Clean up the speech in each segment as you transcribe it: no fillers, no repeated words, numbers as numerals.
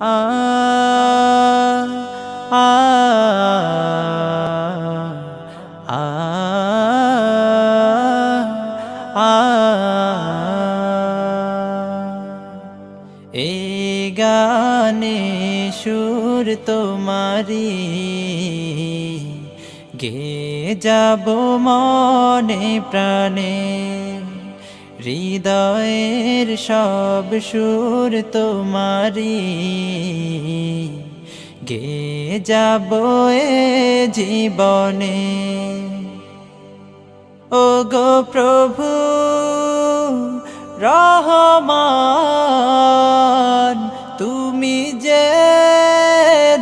আ আ আ আ এই গানে সুর তোমারি গে যাব মনে প্রাণে হৃদয়ের সব সুর তোমারি গে যাব এ জীবনে ও গো প্রভু রহমান তুমি যে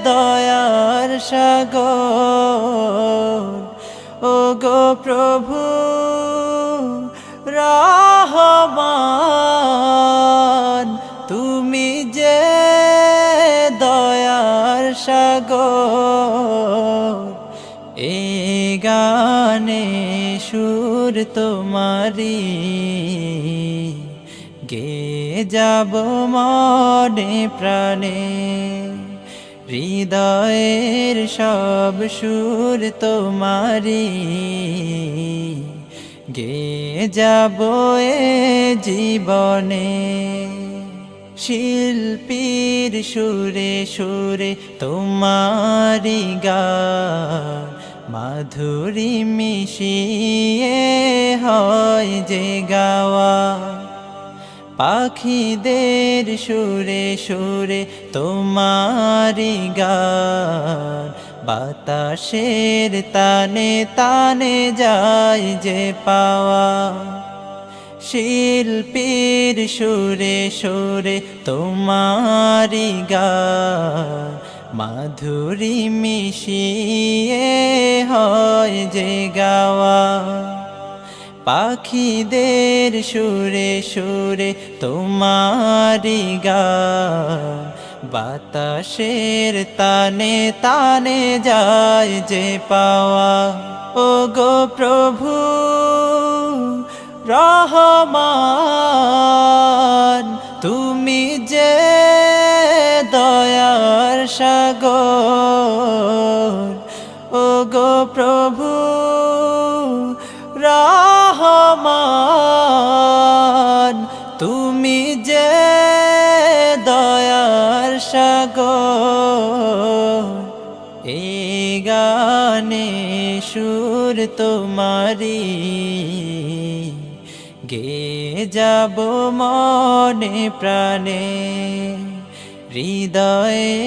দয়ার সাগর ও গো প্রভু রহমান তুমি যে দয়ার সাগর এই গানে সুর তোমারি গে যাব মনে প্রাণে হৃদয়ের সব সুর তোমারি গে যাব এ জীবনে শিল্পীর সুরে সুরে তোমারি গান মাধুরী মিশিয়ে হয় যে গাওয়া পাখিদের সুরে সুরে তোমারি গান বাতাসের তানে তানে যায় যে পাওয়া শিল্পীর সুরে সুরে তোমারি গান মাধুরী মিশিয়ে হয় যে গাওয়া পাখিদের সুরে সুরে তোমারি গান বাতাসের তানে তানে যায় যে পাওয়া ও গো প্রভু রহমান তুমি যে দয়ার সাগর ও গো প্রভু রহমান তুমি যে দয়ার সাগর এই গানে সুর তোমারি গে যাব মনে প্রাণে হৃদয়ে